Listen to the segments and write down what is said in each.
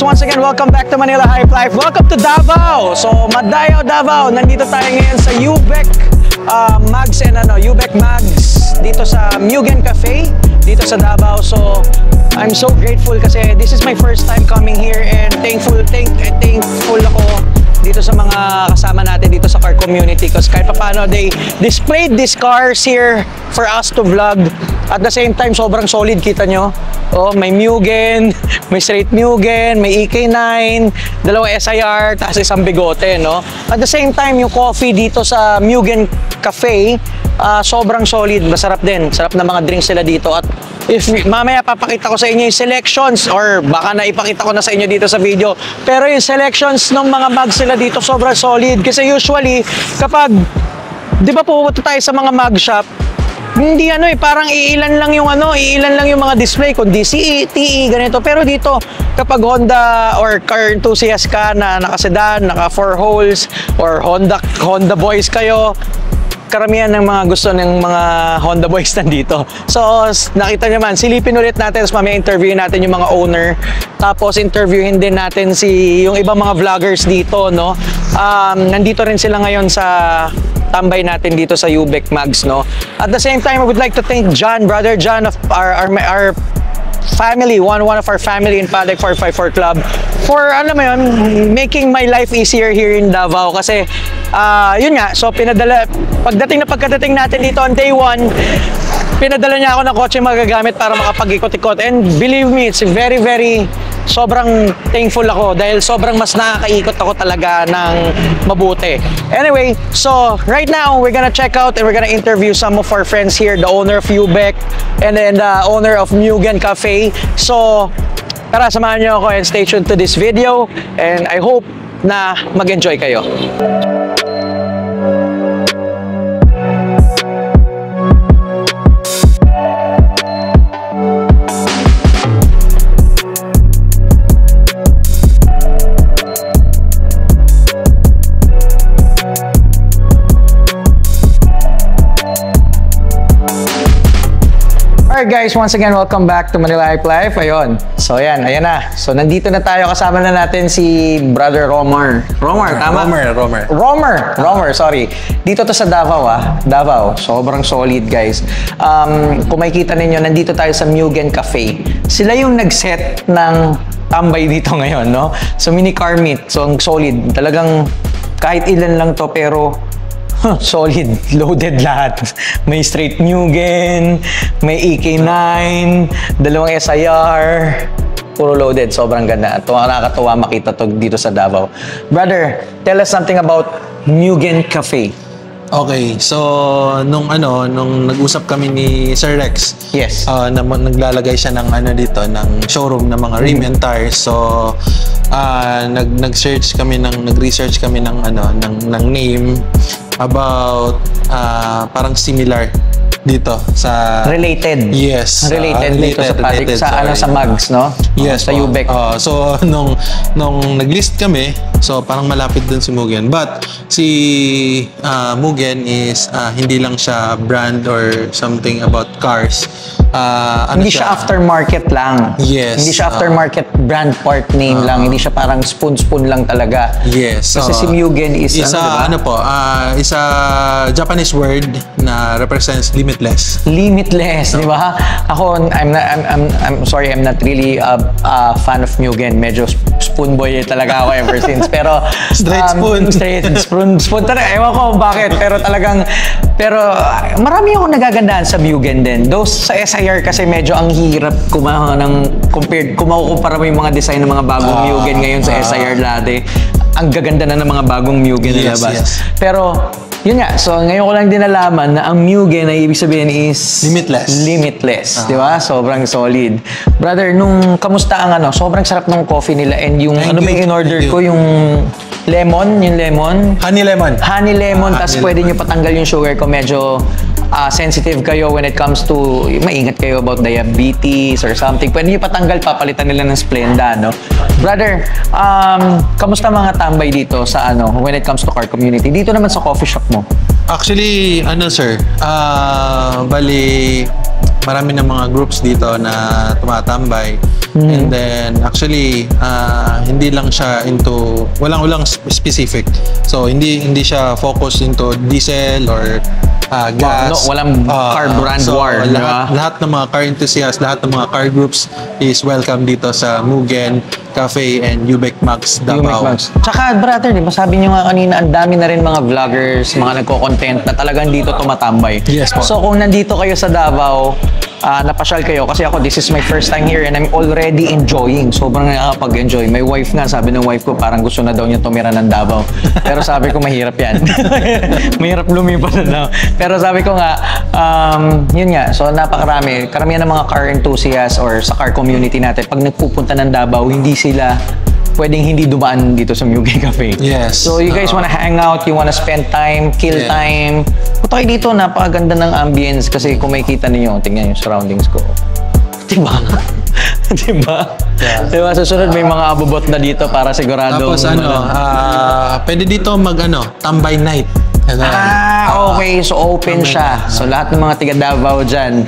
once again, welcome back to Manila Hype Life. Welcome to Davao. So, Madayo, Davao. Nandito tayo ngayon sa UBEC Mags and UBEC Mags dito sa Mugen Cafe dito sa Davao. So, I'm so grateful kasi this is my first time coming here and thankful ako dito sa mga kasama natin dito sa car community because kahit paano they displayed these cars here for us to vlog. At the same time, sobrang solid, kita nyo. Oh, may Mugen, may straight Mugen, may EK9, dalawang SIR, tapos isang bigote, no? At the same time, yung coffee dito sa Mugen Cafe, sobrang solid, masarap din. Sarap na mga drinks sila dito. At if mamaya papakita ko sa inyo yung selections or baka naipakita ko na sa inyo dito sa video. Pero yung selections ng mga mugs sila dito sobrang solid. Kasi usually, kapag, di ba pupunta tayo sa mga mug shop, hindi parang iilan lang yung mga display kung DCE, TE, ganito. Pero dito, kapag Honda or car enthusiast ka na naka-sedan, naka 4 holes, or Honda boys kayo, karamihan ng mga gusto ng mga Honda boys nandito. So, nakita nyo man, silipin ulit natin, mamaya interview natin yung mga owner. Tapos, interviewin din natin yung ibang mga vloggers dito, no? Nandito rin sila ngayon sa tambay natin dito sa UBEC Mags, no? At the same time, I would like to thank John, Brother John of our family, one of our family in Padec 454 Club for, alam mo yun, making my life easier here in Davao. Kasi, yun nga, so pagkadating natin dito on day 1, pinadala niya ako ng kotse magagamit para makapag-ikot-ikot. And believe me, it's very, sobrang thankful ako dahil sobrang mas nakakaikot ako talaga ng mabuti. Anyway, so right now, we're gonna check out and we're gonna interview some of our friends here, the owner of UBEC and then the owner of Mugen Cafe. So, tara, samahan niyo ako and stay tuned to this video and I hope na mag-enjoy kayo. Alright guys, once again, welcome back to Manila Hype Life. Ayun. So ayan na. So nandito na tayo, kasama na natin si Brother Romer. Romer, tama? Romer, sorry. Dito to sa Davao, Davao. Sobrang solid guys. Kung makikita ninyo, nandito tayo sa Mugen Cafe. Sila yung nag-set ng tambay dito ngayon, no? So mini car meet. So ang solid. Talagang kahit ilan lang to pero solid, loaded lahat. May straight Mugen, may EK9, dalawang SIR, puro loaded. Sobrang ganda. Nakakatuwa makita to dito sa Davao. Brother, tell us something about Mugen Cafe. Okay, so nung nag-usap kami ni Sir Rex, yes, naglalagay siya ng ng showroom ng mga rim and tires. So nag-research kami ng name about parang similar dito sa related. Yes, related dito sa Padec sa Mags, no? Yes, sa UBEC. So nung nag-list kami, so parang malapit dun si Mugen. But si Mugen is hindi lang siya brand or something about cars. Hindi siya aftermarket lang. Yes. Hindi siya aftermarket brand part name lang. Hindi siya parang spoon lang talaga. Yes. Kasi si Mugen is is a Japanese word na represents limitless. Limitless, di ba? Ako, I'm sorry, I'm not really a fan of Mugen. Medyo spoon boy talaga ako ever since. Pero straight spoon talaga. Ewan ko bakit. Pero marami akong nagagandahan sa Mugen din. Though sa SIR kasi medyo ang hirap kumakumpara mo yung mga design ng mga bagong Mugen ngayon sa SIR dati. Ang gaganda na ng mga bagong Mugen na labas. Yes. Pero yun nga, so ngayon ko lang din nalaman na ang Mugen ay ibig sabihin is limitless, di ba? Sobrang solid. Brother, kamusta ang sobrang sarap ng coffee nila and yung may in-order ko, yung lemon, honey lemon, tapos pwede nyo patanggal yung sugar ko. Medyo sensitive kayo when it comes to, maingat kayo about diabetes or something. Pwede nyo patanggal, papalitan nila ng Splenda, no? Brother, kamusta mga tambay dito sa when it comes to car community? Dito naman sa coffee shop mo. Actually, sir, bali, marami ng mga groups dito na tumatambay. And then actually hindi lang siya into walang specific. So hindi siya focused into diesel or gas. Walang car brand war, di ba? Lahat ng mga car enthusiasts, lahat ng mga car groups is welcome dito sa Mugen Cafe and Ubec Max Davao. Tsaka brother, di ba sabi nyo nga kanina, ang dami na rin mga vloggers, mga nagko-content na talagang dito tumatambay. Yes po. So kung nandito kayo sa Davao, napasyal kayo, kasi ako, this is my first time here and I'm already enjoying. Sobrang nakakapag-enjoy. My wife nga, sabi ng wife ko, parang gusto na daw niya tumira ng Davao. Pero sabi ko, mahirap yan. Mahirap lumipat na daw. Pero sabi ko nga, yun nga, so napakarami. Karamihan ng mga car enthusiasts or sa car community natin, pag nagpupunta ng Davao, hindi sila pwedeng hindi dumaan dito sa Mugen Cafe. Yes. So you guys wanna hang out, you wanna spend time, kill time. Punta kayo dito, napakaganda ng ambience kasi kung makikita niyo, tingnan yung surroundings ko. Diba? Diba? Yeah. Diba? Susunod may mga abubot na dito para sigurado. Tapos pwede dito tambay night. Okay. So open siya. So lahat ng mga tiga Davao dyan,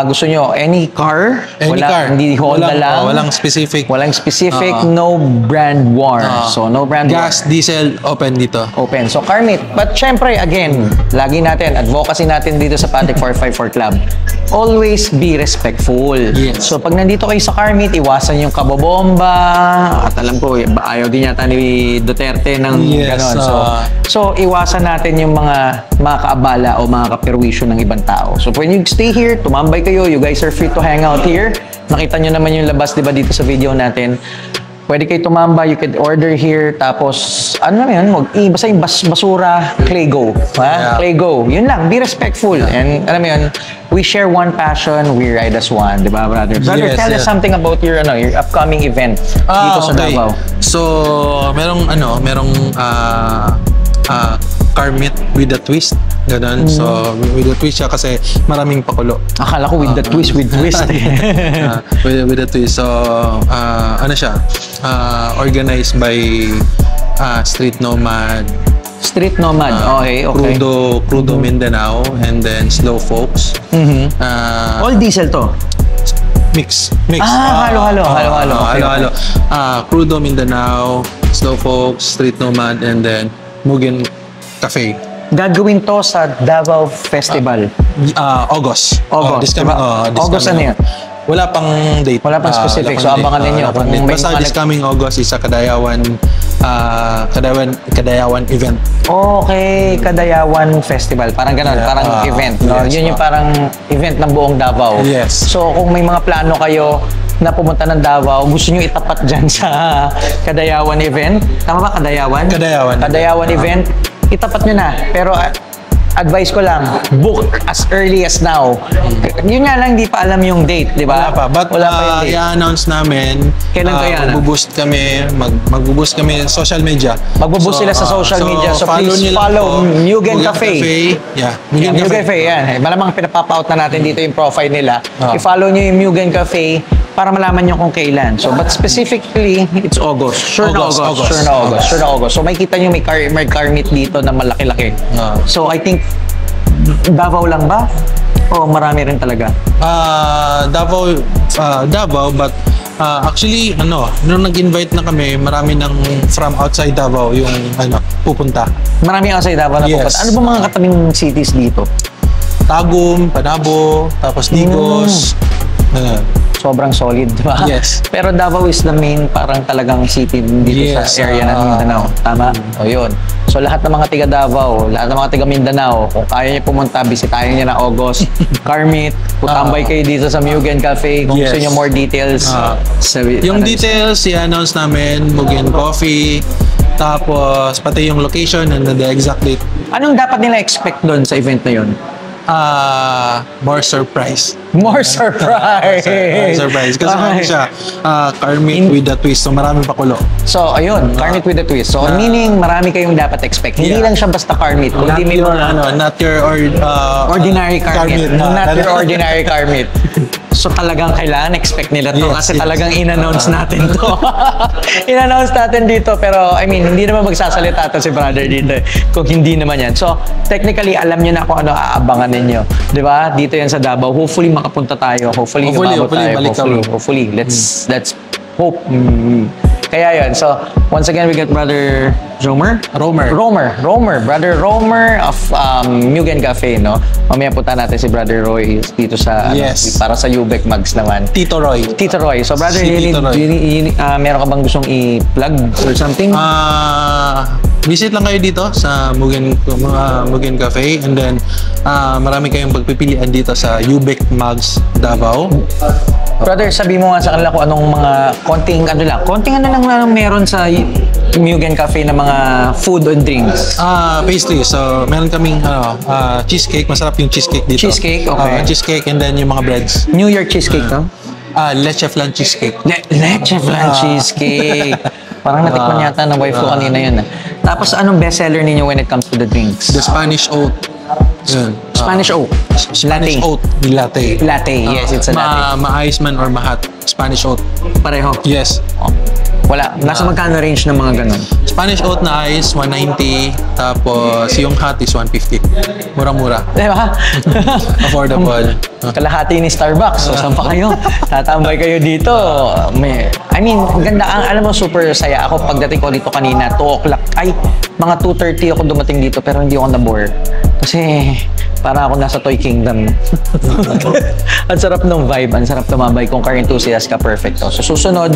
gusto nyo, any car? Any car. Hindi Honda lang? Walang specific. Walang specific, no brand war. So no brand war. Gas, diesel, open dito. Open. So Carmit. But syempre, again, lagi natin, advocacy natin dito sa Patek 454 Club. Always be respectful. Yes. So pag nandito kayo sa Carmit, iwasan yung kabobomba. At alam ko, ayaw din yata ni Duterte ng ganon. So iwasan natin yung mga kaabala o mga kapirwisyo ng ibang tao. So when you stay here, tumambay kayo, you guys are free to hang out here. Nakita nyo naman yung labas, di ba, dito sa video natin. Pwede kayo tumambay, you could order here, tapos, ano naman yun, basta yung basura, Claygo. Yeah. Claygo. Yun lang, be respectful. And alam mo yun, we share one passion, we ride as one, di ba, brother? Brother, tell us something about your upcoming event dito sa Davao. So, merong Carmit with a twist. Ganun. So, with a twist siya kasi maraming pakulo. Akala ko with the twist, with twist. With a twist. So, ano siya? Organized by Street Nomad. Street Nomad. Okay. Crudo Mindanao and then Slow Folks. All diesel to? Mix. Halo-halo. Crudo Mindanao, Slow Folks, Street Nomad, and then Mugen Cafe. Gagawin to sa Davao Festival. August. August ano yan? Wala pang date. Wala pang specific. So abangan ninyo. Basta this coming August is a Kadayawan event. Okay, Kadayawan Festival. Parang ganun, parang event. No? Yes, yun yung parang event ng buong Davao. Yes. So kung may mga plano kayo na pumunta ng Davao, gusto nyo itapat dyan sa Kadayawan event. Tama ba, Kadayawan? Kadayawan event. Itapat nyo na. Pero advice ko lang, book as early as now. Yun nga lang, di pa alam yung date, di ba? Wala pa. But wala pa yung date. i-announce namin. Kailan kaya na? Mag-boost kami sa social media. Mag-boost sila sa social media. So please follow Mugen Cafe. Yeah. Mugen Cafe, yan. Malamang pinapapaut na natin dito yung profile nila. I-follow nyo yung Mugen Cafe para malaman nyo kung kailan. So, but specifically, it's August. Sure na August. So, makikita nyo may car meet dito na malaki-laki. So, I think, Davao lang ba? O marami rin talaga? Davao, but actually, nung nag-invite na kami, marami nang from outside Davao yung pupunta. Marami outside Davao na pupunta. Ano ba mga katabing cities dito? Tagum, Panabo, tapos Digos. Sobrang solid, di ba? Yes. Pero Davao is the main parang talagang city dito sa area ng Mindanao. Tama? O yun. So lahat ng mga tiga Davao, lahat ng mga tiga Mindanao, kung kaya niyo pumunta, bisitahin niyo na August, Carmit, tambay kayo dito sa Mugen Cafe. Kung gusto niyo more details, yung details, i-announce namin, Mugen Coffee, tapos pati yung location and the exact date. Anong dapat nila expect doon sa event na yun? More surprise. More surprise! Surprise. Kasi ano siya, Carmit with a twist. So, maraming pakulo. So, ayun, Carmit with a twist. So, meaning, marami kayong dapat expect. Hindi lang siya basta Carmit. Not your ordinary Carmit. Not your ordinary Carmit. So talagang kailangan expect nila to Yes, kasi yes. talagang in-announce natin to. In-announce natin dito pero I mean hindi naman magsasalita to si brother dito kung hindi naman yan. So technically alam niyo na kung ano aabangan ninyo. 'Di ba? Dito yan sa Davao. Hopefully makapunta tayo. Hopefully umabot tayo. balik kami. Hopefully. Let's hope. Kaya yun. So, once again, we got Brother Romer, Brother Romer of Mugen Cafe, no? Mamaya punta natin si Brother Roy dito sa, Yes. para sa Ubec Mags naman. Tito Roy. Tito Roy. So, Brother, Si Tito Roy. meron ka bang gustong i-plug or something? Visit lang kayo dito sa Mugen Cafe, and then marami kayong pagpipilian dito sa Ubec Mags Davao. Brother, sabi mo nga sa kanila kung anong mga konting ano lang meron sa Mugen Cafe na mga food and drinks. Pastry. So, meron kaming cheesecake. Masarap yung cheesecake dito. Cheesecake, okay. Cheesecake, and then yung mga breads. New York cheesecake, no? Leche flan cheesecake. Leche flan cheesecake. Parang natikman yata ng wife ko kanina yun. Tapos anong bestseller ninyo when it comes to the drinks? The Spanish oat. Yun. Spanish oat. Spanish oat latte. Latte, yes, it's a latte. Ma-ice man or ma-hot. Spanish oat. Pareho. Yes. Oh. Wala. Nasa magkano range ng mga ganun? Spanish oat na ice, 190. Tapos yung hot is 150. Mura-mura. Diba? Affordable. Kalahati ni Starbucks. So, saan pa kayo? Tatambay kayo dito. I mean, ganda. Alam mo, super saya. Ako, pagdating ko dito kanina, 2 o'clock. Ay, mga 2:30 ako dumating dito pero hindi ako na-bore. Kasi, para ako nasa Toy Kingdom. Ang sarap ng vibe. Ang sarap tumambay. Kung car enthusiast ka, perfecto. So, susunod,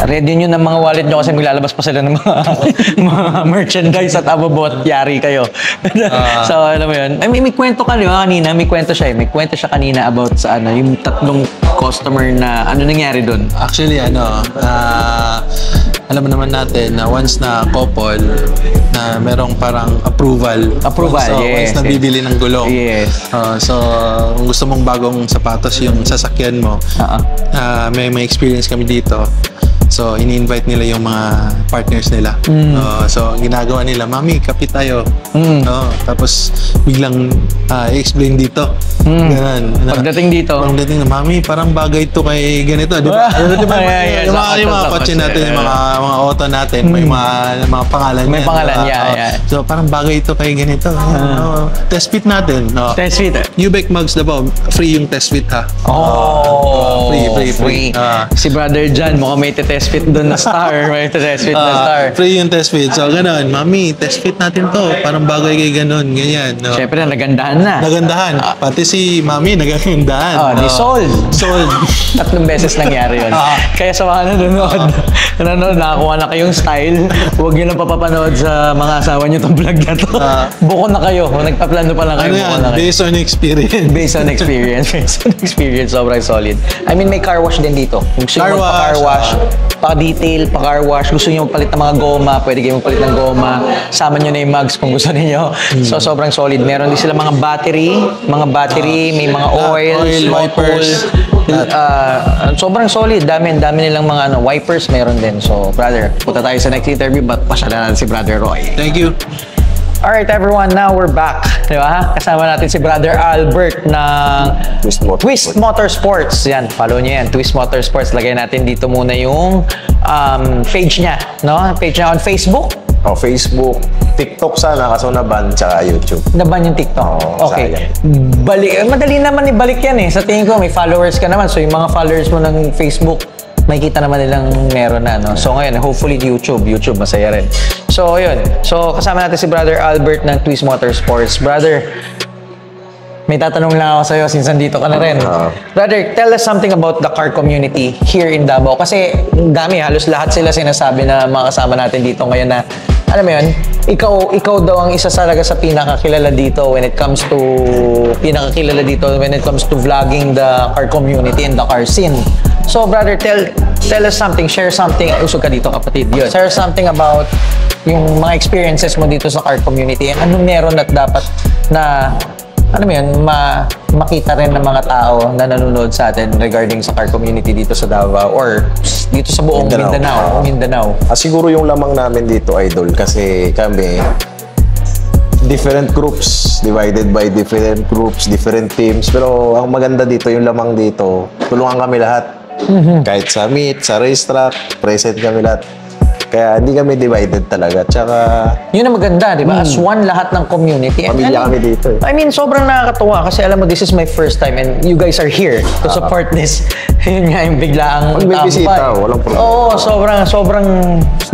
ready nyo ng mga wallet nyo kasi maglalabas pa sila ng mga merchandise at ababot. Yari kayo. So, alam mo yun. Ay, may kwento ka, di ba? Kanina, may kwento siya. May kwento siya kanina about sa yung 3 customer na ano nangyari doon. Actually, alam mo naman natin na once na couple na merong parang approval. So, Yes. once na bibili ng gulong. Yes. So, kung gusto mong bagong sapatos yung sasakyan mo, may experience kami dito. So, ini-invite nila yung mga partners nila. So, ang ginagawa nila, Mami, kapit tayo. Tapos, biglang i-explain dito. Ganun. Pagdating dito, Pagdating na, Mami, parang bagay to kay ganito. Di ba? Yeah, Yung mga kotse natin, yung mga auto natin, may mga pangalan May yan, pangalan, diba? yeah. So, parang bagay ito kay ganito. Test fit natin. test fit. Ubec Mags Davao, free yung test fit ha. Free. Si Brother John, mukhang may test fit doon na star. May test fit na star. Free yung test fit. So, ganun. Mami, test fit natin to. Parang bagay kay ganun. Ganyan. No? Siyempre, nagandahan na. Nagandahan. Pati si Mami, nagandahan. Di sold. Sold. 3 beses nangyari yun. Kaya sa mga nanonood, nakakuha na kayong style. Huwag nyo lang papapanood sa mga asawa nyo itong vlog na to. Buko na kayo. Kung nagpaplano pa lang kayo, Ano buko yan? na kayo. Based on experience. Based on experience, sobrang solid. I mean, may car wash din dito. Kung gusto nyo magpa-car wash, pa-detail, pa-car wash, gusto nyo magpalit ng mga goma, pwede kayo magpalit ng goma. Sama nyo na yung mugs kung gusto niyo. So, sobrang solid. Meron din sila mga battery, may mga oil, wipers. Sobrang solid. Dami nilang mga wipers meron din. So, brother, punta tayo sa next interview, but pasyalan natin si Brother Roy. Thank you. Alright everyone, now we're back. Di ba? Kasama natin si Brother Albert ng Twist Motorsports. Yan, follow niyo yan. Twist Motorsports. Lagay natin dito muna yung page niya. No? Page niya on Facebook. Facebook, TikTok sana, kaso na-ban, tsaka YouTube. Naban yung TikTok. Okay. Madali naman ibalik yan eh. Sa tingin ko, may followers ka naman. So yung mga followers mo ng Facebook, makikita naman nilang meron na, no? So ngayon, hopefully YouTube masaya rin. So yun. So kasama natin si Brother Albert ng Twist Motorsports. Brother, may tatanong lang ako sa'yo since nandito ka na rin. Brother, tell us something about the car community here in Davao. Kasi dami, halos lahat sila sinasabi na mga kasama natin dito ngayon na, alam mo yun, ikaw daw ang isa talaga sa pinakakilala dito when it comes to vlogging the car community and the car scene. So brother, tell us something, share something. Usog ka dito, kapatid. Yun. Share something about yung mga experiences mo dito sa car community. Anong meron at dapat na, ano mo yun, makita rin ng mga tao na nanonood sa atin regarding sa car community dito sa Davao or dito sa buong Mindanao. Siguro yung lamang namin dito, Idol, kasi kami, different groups, divided by different groups, different teams. Pero ang maganda dito, yung lamang dito, tulungan kami lahat. Kahit sa meet, sa racetrack, present kami lahat. Kaya hindi kami divided talaga. Tsaka, Yun ang maganda, di ba? As one lahat ng community. And pamilya kami dito eh. I mean, sobrang nakakatuwa kasi alam mo, this is my first time and you guys are here to support this. Yun nga yung biglaang Pag may bisita, walang problema. Oo, sobrang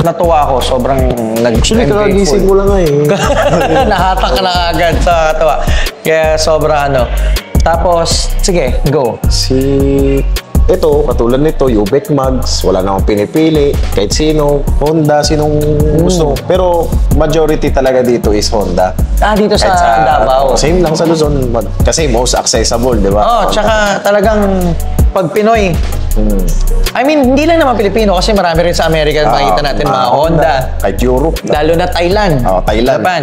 natuwa ako. Sobrang Actually, kakagising mo lang nga eh. Nahatak ka na agad sa katawa. Kaya sobrang ano. Tapos, sige, go. Ito, katulad nito, Ubek Mags, wala na akong pinipili. Kahit sino, Honda, sinong gusto. Pero majority talaga dito is Honda. Dito sa Davao. Same lang sa Luzon. Kasi most accessible, di ba? Tsaka talagang pag Pinoy, I mean, hindi lang naman Pilipino kasi marami rin sa Amerika makikita natin mga Honda. Kahit Europe. Lalo na Thailand. Thailand. Japan.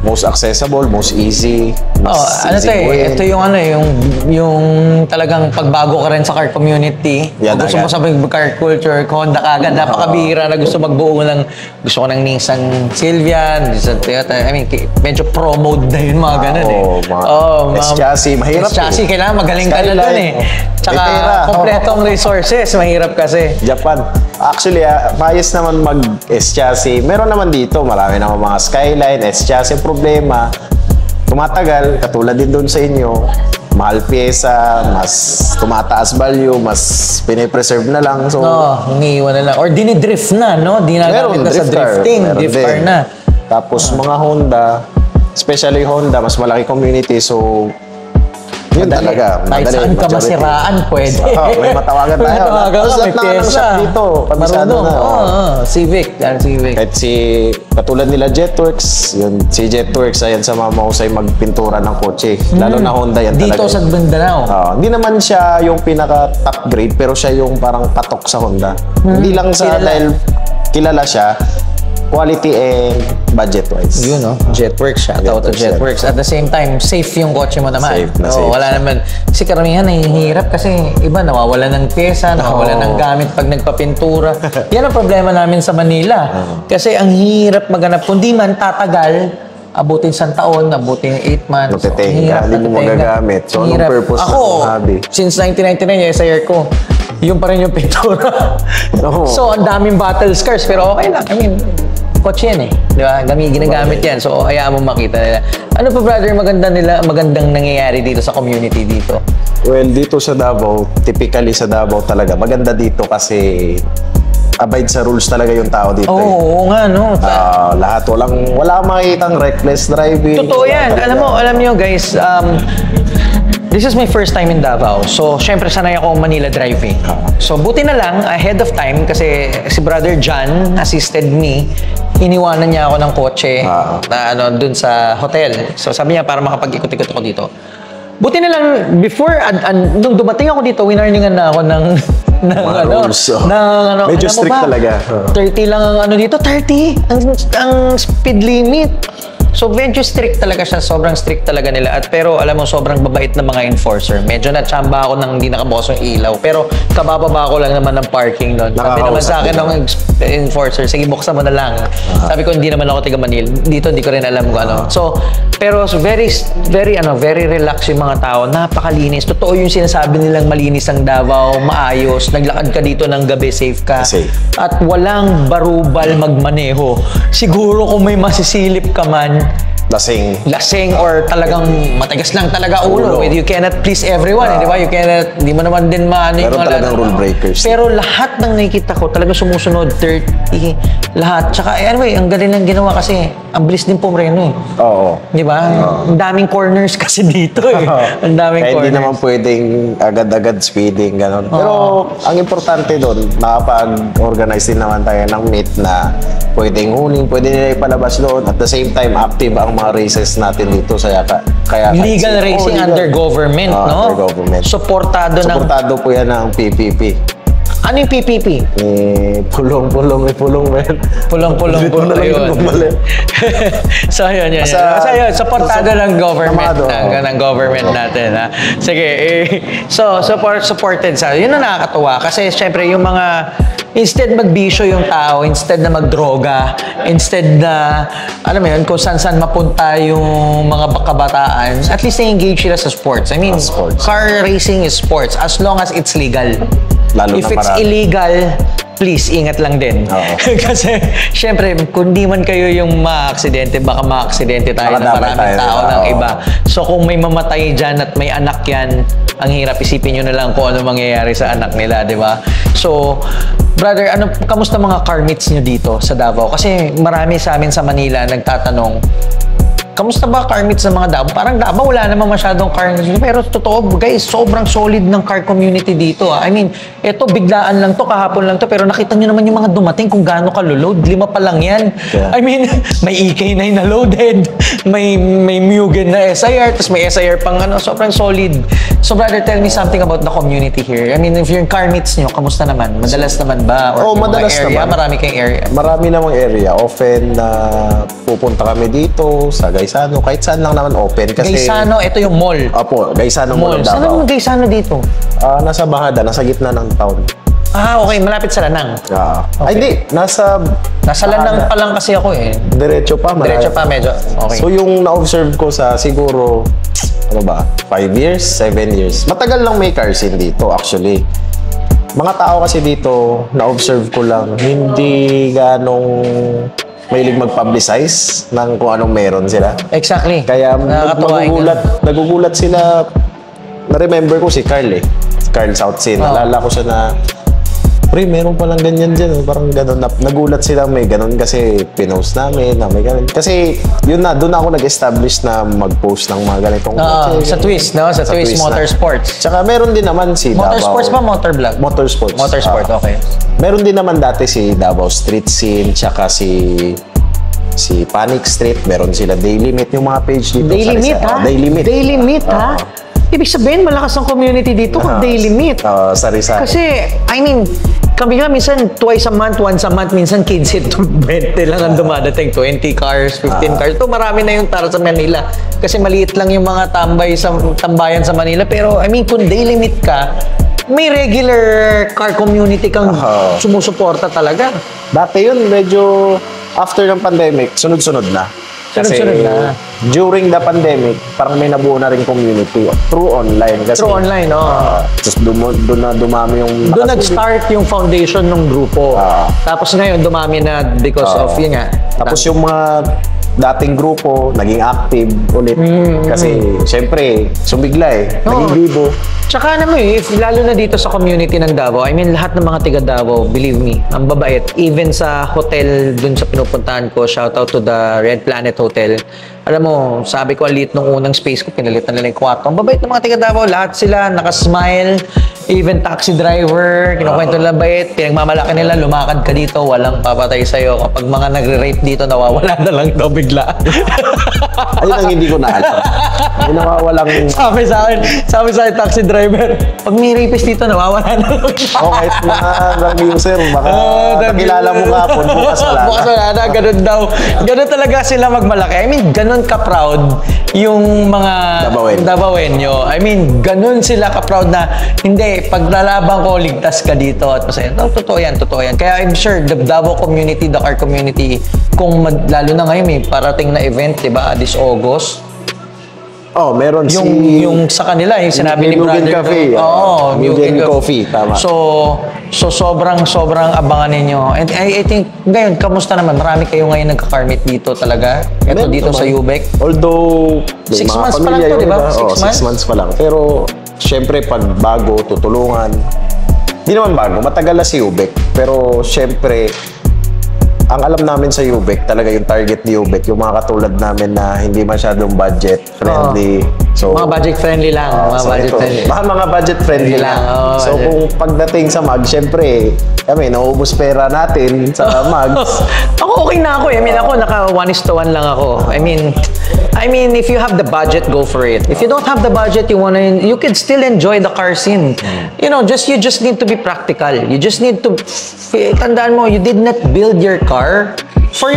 Most accessible, most easy. Mas Ano easy to eh, gawin. ito yung yung talagang pagbago ka rin sa car community. Yan Kung gusto mo agad. sa car culture, Honda ka agad. Napakabihira na gusto magbuo gusto ko ng Nissan Silvia, Nissan Toyota. I mean, medyo pro mode na yun, mga ganun eh. S-chassis, mahirap S-chassis, kailangan magaling ka na dun eh. Tsaka kompletong resources, mahirap kasi. Japan. Actually, maayos naman mag-S-chassis. Meron naman dito, marami naman mga Skyline, S-chassis. Problema, tumatagal, katulad din doon sa inyo, mahal pyesa, mas tumataas value, mas pinipreserve na lang. So, iniiwan na lang. Or dinidrift na, no? Dinagamit na sa drifting. Drift car na. Tapos mga Honda, especially Honda, mas malaki community. So, yun talaga. Kahit saan ka masiraan, pwede. May matawagan tayo. May tawagan ka, may ng pyesa. shop dito. Kabisado na. Civic. Civic. Kahit katulad nila Jetworks, yun, si Jetworks, ayan sa mga mahusay magpintura ng kotse. Lalo na Honda yan talaga. Dito sa Mindanao. Hindi naman siya yung pinaka top grade, pero siya yung parang patok sa Honda. Hindi lang dahil kilala siya, quality and budget-wise. Yun, no? Jetworks siya. Tawag to Jetworks. At the same time, safe yung kotse mo naman. Safe na safe. Wala naman. Kasi karamihan nahihirap kasi iba nawawala ng pyesa, nawawala ng gamit pag nagpapintura. Yan ang problema namin sa Manila. Kasi ang hirap maghanap. Kundi man tatagal, abutin 1 taon, abutin 8 months. Natetenga, hindi mo magagamit. So, anong purpose ako, ng hobby? Since 1999, yung SIR ko, yung pa rin yung pintura. So, ang daming battle scars, pero okay lang. I mean, kotse yan eh. Di ba? Ginagamit yan. So, hayaan mo makita nila. Ano pa, brother, magandang nangyayari dito sa community dito? Well, dito sa Davao, typically sa Davao talaga, maganda dito kasi abide sa rules talaga yung tao dito. Oo nga, no? Lahat, wala kang makikitang reckless driving. Totoo yan. Alam nyo guys, this is my first time in Davao. So, syempre sanay ako Manila driving. So, buti na lang, ahead of time, kasi si Brother John assisted me, iniwanan niya ako ng kotse na dun sa hotel. So, sabi niya, para makapag-ikot-ikot ako dito. Buti na lang, before, nung dumating ako dito, winarningan na ako ng rules. Medyo strict talaga. 30 lang ang dito, 30 ang speed limit. So medyo strict talaga siya, sobrang strict talaga nila. Pero alam mo, sobrang babait ng mga enforcer. Medyo na-chamba ako nang hindi nakabukas yung ilaw. Pero kabababa ko lang naman ng parking doon. Sabi naman sa akin ng enforcer, sige, buksan mo na lang. Sabi ko, hindi naman ako taga Manila. Dito, hindi ko rin alam kung ano. So, pero very relaxed yung mga tao. Napakalinis. Totoo yung sinasabi nilang malinis ang Davao, maayos. Naglakad ka dito ng gabi, safe ka. Safe. At walang barubal magmaneho. Siguro kung may masisilip ka man, lasing or talagang matigas lang talaga ulo. You cannot please everyone, di ba? You cannot, hindi mo naman din maano yung Meron talagang rule breakers. Pero lahat ng nakikita ko talaga sumusunod, 30, lahat. Tsaka anyway, ang galing lang ginawa kasi ang bilis din pumreno eh. Oo. Di ba? Ang daming corners kasi dito eh. Ang daming Kaya corners. hindi naman pwedeng agad-agad speeding, gano'n. Pero ang importante doon, nakapag-organize din naman tayo ng meet na pwedeng huling, pwede nila ipalabas doon. At the same time, active ang mga races natin dito sa Yaka. Kaya legal racing legal. under government, no? Under government. Suportado po yan ng PPP. Ano yung PPP? Pulong, men. Pulong-pulong po. Ayun. So, yun. So, yun, supportado ng government, ng government natin. Ha? Sige, supported sa. Yun ang nakakatuwa. Kasi, syempre, yung mga, instead magbisyo yung tao, instead na magdroga, instead na, alam mo yun, kung saan-saan mapunta yung mga kabataan, at least na-engage sila sa sports. I mean, car racing is sports as long as it's legal. Lalo if it's illegal, please, ingat lang din. Kasi, syempre, kung di man kayo yung ma-aksidente, baka ma-aksidente tayo ng maraming tao ng iba. So, kung may mamatay dyan at may anak yan, ang hirap, isipin nyo na lang kung ano mangyayari sa anak nila, di ba? So, brother, kamusta mga car meets nyo dito sa Davao? Kasi marami sa amin sa Manila nagtatanong, kamusta ba car meets ng mga Davao? Parang Davao, wala namang masyadong car meets. Pero totoo, guys, sobrang solid ng car community dito. I mean, eto, biglaan lang to, kahapon lang to. Pero nakita nyo naman yung mga dumating kung gaano ka-load. 5 pa lang yan. Yeah. I mean, may EK9 na loaded, may Mugen na SIR, tapos may SIR pang sobrang solid. So, brother, tell me something about the community here. I mean, if yung car meets nyo, kamusta naman? Madalas naman ba? Or madalas area? naman. Marami kayong area? Marami namang area. Often, pupunta kami dito sa Gaisano, kahit saan lang naman open. Kasi, Gaisano, ito yung mall. Opo, Gaisano Mall. Saan naman Gaisano dito? Nasa Bahada, nasa gitna ng town. Okay, malapit sa Lanang. Okay. Ay, hindi. Nasa Lanang pa lang kasi ako eh. Diretso pa. Diretso pa, medyo. Okay. So, yung na-observe ko sa siguro, 5 years, 7 years. Matagal lang may car scene dito, actually. Mga tao kasi dito, na-observe ko lang, hindi ganong mahilig mag-publicize ng kung anong meron sila. Exactly. Kaya nagugulat sila. Na-remember ko si Carl eh. Carl Southsin. Nalala ko siya na, pre, meron palang ganyan dyan. Parang gano'n. Nagulat sila may gano'n kasi pinost namin na may gano'n. Kasi yun na, doon ako nag-establish na mag-post ng mga ganitong sa Twist, no? Sa Twist Motorsports. Tsaka meron din naman si Motorsports Davao. ba? Motovlog? Motorsports. Motorsport, okay. Meron din naman dati si Davao Street Scene, tsaka si Panic Street. Meron sila Daily Meet yung mga page dito. Daily Meet, ha? Daily Meet, ha? Ibig sabihin, malakas ang community dito kung Daily Meet. Sari-sari. Kasi, I mean, kami nga minsan twice a month, once a month, minsan kids hit 20 lang ang dumadating. 20 cars, 15 cars. Ito, marami na yung tara sa Manila. Kasi maliit lang yung mga tambayan sa Manila. Pero, I mean, kung Daily Meet ka, may regular car community kang sumusuporta talaga. Dati yun, medyo after ng pandemic, sunod-sunod na. Kasi during the pandemic, parang may nabuo na rin community through online. Kasi, through online, Tapos doon na dumami yung... Doon nag-start yung foundation ng grupo. Tapos ngayon, dumami na because of yun nga. Tapos yung mga dating grupo, naging active ulit. Kasi, syempre, sumigla eh. Naging vivo. Tsaka naman if lalo na dito sa community ng Davao, I mean, lahat ng mga tiga Davao, believe me, ang babait. Even sa hotel dun sa pinupuntahan ko, shout out to the Red Planet Hotel. Alam mo, sabi ko, alit nung unang space ko, pinalitan nila yung kwarto. Ang babait ng mga tiga Davao, lahat sila nakasmile. Even taxi driver, kinukwento nila bait, pinagmamalaki nila, lumakad ka dito, walang papatay sa'yo. Kapag mga nagre-rape dito, nawawala na lang daw bigla. Ayun ang hindi ko naalam. May nawawalang... Sabi sa akin, taxi driver, pag may rapist dito, nawawala na lang. Kahit mga drug user, baka nakilala mo nga po, bukas wala na. Bukas wala na, ganun daw. Ganun talaga sila magmalaki. I mean, ganun ka-proud yung mga Davaoenyo. I mean, ganun sila ka-proud na, hindi, pag lalaban ko, ligtas ka dito at masaya. Totoo yan. Kaya I'm sure the Davao community, the car community, kung lalo na ngayon may parating na event, di ba, this August. Meron yung sa kanila, yung sinabi ni brother. Mugen Cafe. Mugen Coffee, tama. So sobrang abangan ninyo. And I think, ngayon, kamusta naman? Marami kayo ngayon nagka-car meet dito talaga? Ito dito sa UBEC? Although, 6 months pa lang to, di ba? 6 months pa lang. Pero, syempre, pag bago, tutulungan. Hindi naman bago, matagal na si UBEC. Pero, syempre, ang alam namin sa UBEC, talaga yung target ni UBEC, yung mga katulad namin na hindi masyadong budget friendly, So, Mga budget friendly lang. Mga budget ito, friendly. baka mga budget friendly lang. Oo, So budget. kung pagdating sa mag, syempre, kami, nauubos pera natin sa mags. Ako okay na ako eh. I mean, ako naka 1:1 lang ako. I mean, if you have the budget, go for it. If you don't have the budget, you can still enjoy the car scene. You know, you just need to be practical. You just need to tandaan mo, you did not build your car for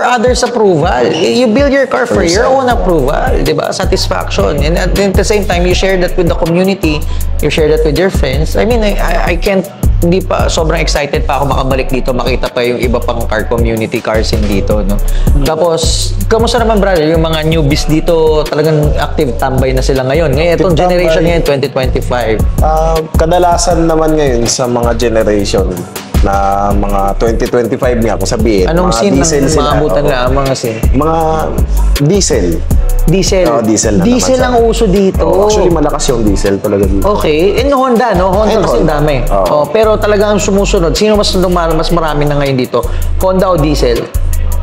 others' approval. You build your car for your own approval, 'di ba? Satisfaction. And at the same time, you share that with the community, you share that with your friends. I mean, I can't, hindi pa sobrang excited pa ako makabalik dito, makita pa yung iba pang car community, car scene dito, no. Tapos, kamusta naman brother, yung mga newbies dito, talagang active tambay na sila ngayon. Ngayon itong Active generation tambay. ngayon 2025. Kadalasan naman ngayon sa mga generation na mga 2025 nga kung sabihin, Anong mga scene diesel ng sila. mga abutan Oo. na mga scene? Mga diesel. Diesel. Oo, diesel na Diesel naman ang uso dito. Oo, actually, malakas yung diesel talaga dito. Okay. In Honda, no? Honda And kasi Honda. dami. Oo. Oh, pero talagang sumusunod. Sino mas marami na ngayon dito? Honda o diesel?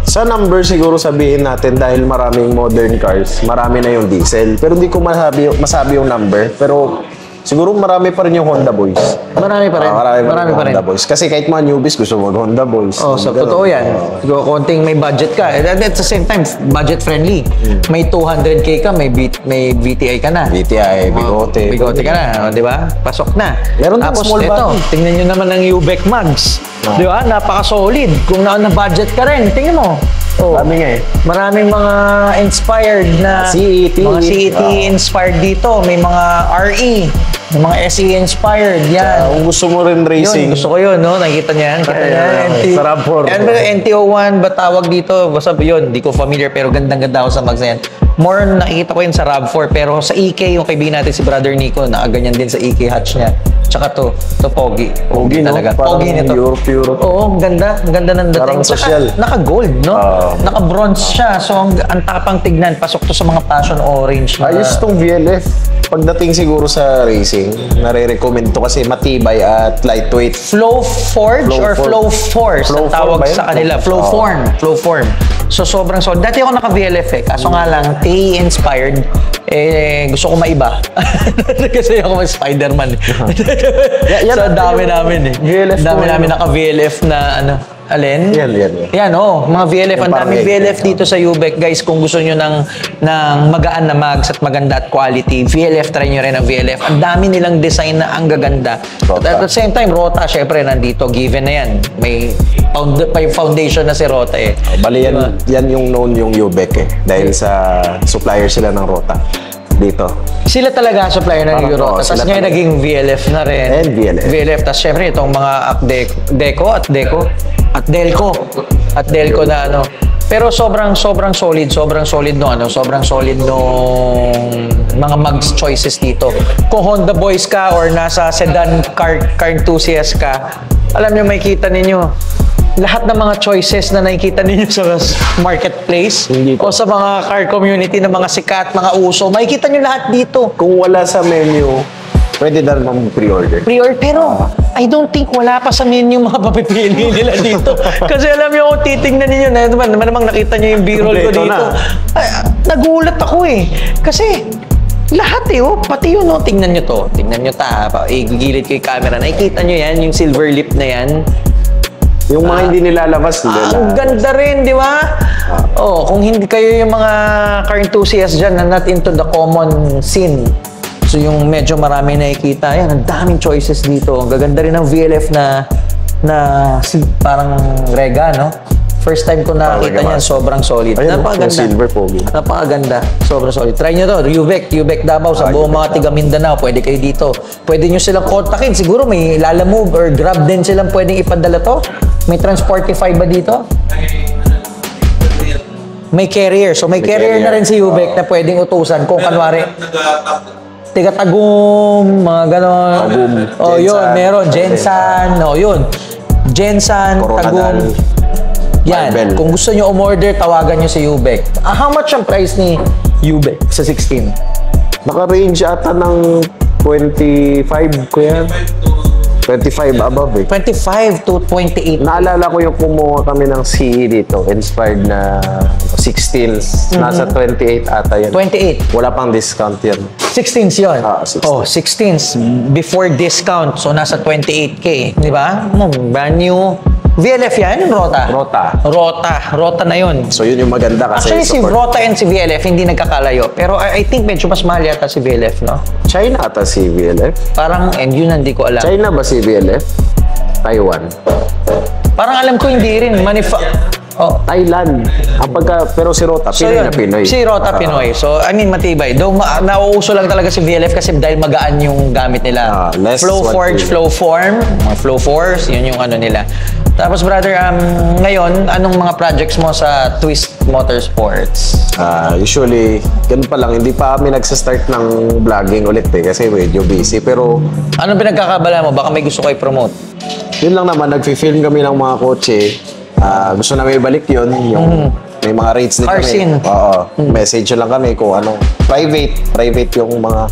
Sa number siguro sabihin natin dahil maraming modern cars, marami na yung diesel. Pero hindi ko masabi yung number. Pero siguro marami pa rin yung Honda Boys. Marami pa rin. Marami pa rin Honda Boys. Kasi kahit mga newbies gusto mag Honda Boys. Oh, so Ganun. totoo yan. Siguro konting may budget ka. And at the same time, budget friendly. May 200k ka, may VTI ka na. VTI, bigote. Bigote ka na, oh, di ba? Pasok na. Meron din Tapos small ito, body. tingnan nyo naman ng Ubec Mags. Di ba? Napaka-solid. Kung na-budget ka rin, tingnan mo. Oh, Dami nga eh. maraming mga inspired na CET. mga CET inspired dito. May mga RE, may mga SE inspired. Yan. Kung gusto mo rin racing, Yun, gusto ko yun, no? Nakikita niya yan. Kita niya yan. Sa RAV4. Yan ba yung NTO1 ba tawag dito? Basta yun, di ko familiar pero gandang-ganda ako sa mags na yan. More nakikita ko yun sa RAV4 pero sa EK, yung kaibigan natin si Brother Nico, nakaganyan din sa EK hatch niya. Tsaka to Pogi. Pogi, no? talaga. Parang Pogi nito. pure. Oo, ang ganda. Ang ganda ng dating. Parang Tsaka, social. naka-gold, no? Oo. Naka-bronze siya. So, ang tapang tignan. Pasok to sa mga passion orange. Na, ayos tong VLF. Pagdating siguro sa racing, nare-recommend to kasi matibay at lightweight. Flow Forge or Flow Force Flow ang tawag form ba yun? sa kanila. Flow Oo. Form. Flow Form. So, sobrang solid. Dati ako naka-VLF eh. Kaso nga lang, TE-inspired. Gusto ko maiba. Kasi ako may Spider-Man. Yan So, natin dami yung namin eh. VLF Dami ko, namin naka-VLF na ano. Alin? Yan. Yan, oh, mga VLF. Ang Yung daming parang VLF dito sa Ubec. Guys, kung gusto nyo ng magaan na mags at maganda at quality, VLF, try nyo rin ang VLF. Ang dami nilang design na ang gaganda. Rota. At the same time, Rota, syempre, nandito. Given na yan. May foundation na si Rota eh. Bali Diba? yan yung known yung Ubec eh. Dahil sa supplier sila ng Rota. Dito. Sila talaga supplier ng Parang, Rota. oo, Tapos sila ngayon talaga. naging VLF na rin. And VLF. Tapos syempre, itong mga Delco na ano. Pero sobrang solid nung mga mags choices dito. Kung Honda boys ka or nasa sedan car enthusiast ka, alam niyo makikita ninyo lahat ng mga choices na nakikita ninyo sa marketplace Hindi o sa mga car community ng mga sikat, mga uso, makikita nyo lahat dito. Kung wala sa menu, pwede na naman pre-order. Pre-order, pero I don't think wala pa sa menu mga papipili nila dito. Kasi alam nyo, kung titignan ninyo, namang nakita nyo yung B-roll ko Kompleto dito. na. Ay, nagulat ako eh. Kasi lahat eh, oh, pati yun, oh, tingnan nyo to. Tingnan nyo gigilid ko yung camera. Nakikita nyo yan, yung silver lip na yan. Yung mga hindi nilalabas, Ang ganda rin, di ba? Oh, kung hindi kayo yung mga car enthusiasts dyan na not into the common scene, so yung medyo marami nakikita, yan, ang daming choices dito. Ang gaganda rin ng VLF na parang Rega, no? First time ko nakita niyan, sobrang solid. Ayun, Napakaganda. yung silver pogi. Napakaganda. Sobrang solid. Try nyo to. Ubec Davao. Sa buong mga tiga Mindanao, pwede kayo dito. Pwede nyo silang kontakin. Siguro may Lalamove or Grab din silang pwedeng ipadala to. May Transportify ba dito? May carrier. So may carrier na rin si Ubec na pwedeng utusan kung kanwari tiga Tagum, mga ganon. Tagum, Oh, yun, Gensan. meron. Gensan. Oh, yun. Gensan, Coronadal. Tagum. Yan. Marvel. Kung gusto nyo umorder, tawagan nyo si Ubec. How much ang price ni Ubec sa 16? Naka-range ata ng 25 ko yan. 25 above eh. 25 to 28. Naalala ko yung kumuha kami ng CE dito, inspired na 16s. Nasa 28 ata yan. 28. Wala pang discount yan. 16s yun. 16. Oh, 16s. Before discount. So, nasa 28K. Di ba? Brand new. VLF yan? Rota? Rota na yun. So yun yung maganda kasi Actually, si Rota and si VLF hindi nagkakalayo. Pero I think medyo mas mahal yata si VLF, no? China ata si VLF. Parang, and yun hindi ko alam. China ba si VLF? Taiwan. Parang alam ko hindi rin. Oh. Thailand. Pero si Rota, Pinoy na Pinoy. Si Rota Pinoy. So, I mean, matibay. Though, nauuso lang talaga si VLF kasi dahil magaan yung gamit nila. Flow Forge, Flow Form, mga Flow Force, yun yung ano nila. Tapos, brother, ngayon, anong mga projects mo sa Twist Motorsports? Usually, ganun pa lang. Hindi pa kami nagsastart ng vlogging ulit eh, kasi medyo busy. Pero, anong pinagkakabala mo? Baka may gusto ko i-promote. Yun lang naman, nag-film kami ng mga kotse. Gusto namin ibalik yun, yung may mga rates din Car kami. scene. Oo. Message lang kami kung ano. Private yung mga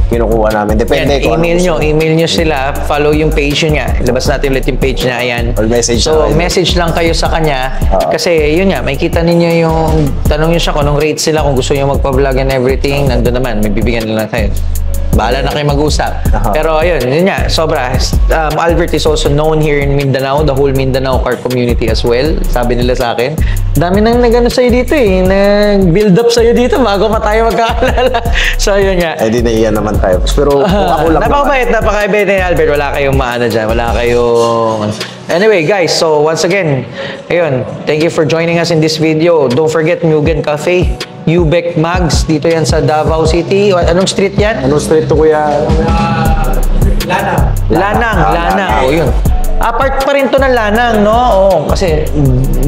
kinukuha namin. Depende kung email nyo sila, follow yung page niya. Ilabas natin ulit yung page niya, ayan. Or message so, na message lang kayo sa kanya. Kasi yun nga, may kita ninyo yung, tanong nyo siya kung anong rates sila, kung gusto nyo magpa-vlog and everything, nandun naman, may bibigyan lang kayo. Bahala na kayo mag-usap. Pero ayun, yun nga, sobra. Albert is also known here in Mindanao, the whole Mindanao car community as well. Sabi nila sa akin, dami nang nag-ano sa'yo dito eh, nag-build up sa'yo dito bago pa tayo magkakalala. So yun nga. Eh di naiyan naman tayo. Pero kung ako lang napakabait ni Albert. Wala kayong maano dyan. Wala kayong... Anyway, guys, so once again, ayun, thank you for joining us in this video. Don't forget Mugen Cafe, Ubec Mags, dito yan sa Davao City. Anong street yan? Anong street to, kuya? Lanang. O, yun. Part pa rin to ng Lanang, no? Oo, kasi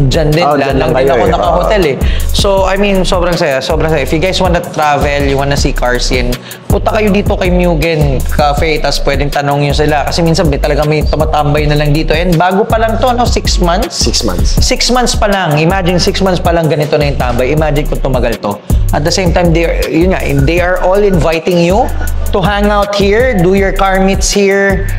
dyan din, Lanang din ako naka-hotel eh. So, I mean, sobrang saya. If you guys wanna travel, you wanna see car scene, punta kayo dito kay Mugen Cafe, tapos pwedeng tanong nyo sila. Kasi minsan talaga may tumatambay na lang dito. And bago pa lang to, no? 6 months? 6 months. 6 months pa lang. Imagine, 6 months pa lang ganito na yung tambay. Imagine kung tumagal to. At the same time, they are all inviting you to hang out here, do your car meets here.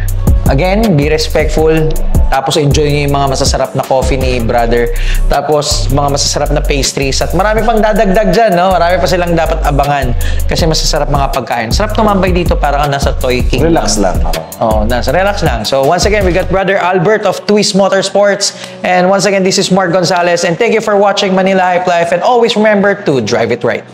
Again, be respectful. Tapos enjoy nyo yung mga masasarap na coffee ni brother. Tapos mga masasarap na pastries. At marami pang dadagdag dyan, no? Marami pa silang dapat abangan. Kasi masasarap mga pagkain. Sarap tumambay dito para ka nasa Toy Kingdom. Relax lang. Relax lang. So once again, we got brother Albert of Twist Motorsports. And once again, this is Mark Gonzalez. And thank you for watching Manila Hype Life. And always remember to drive it right.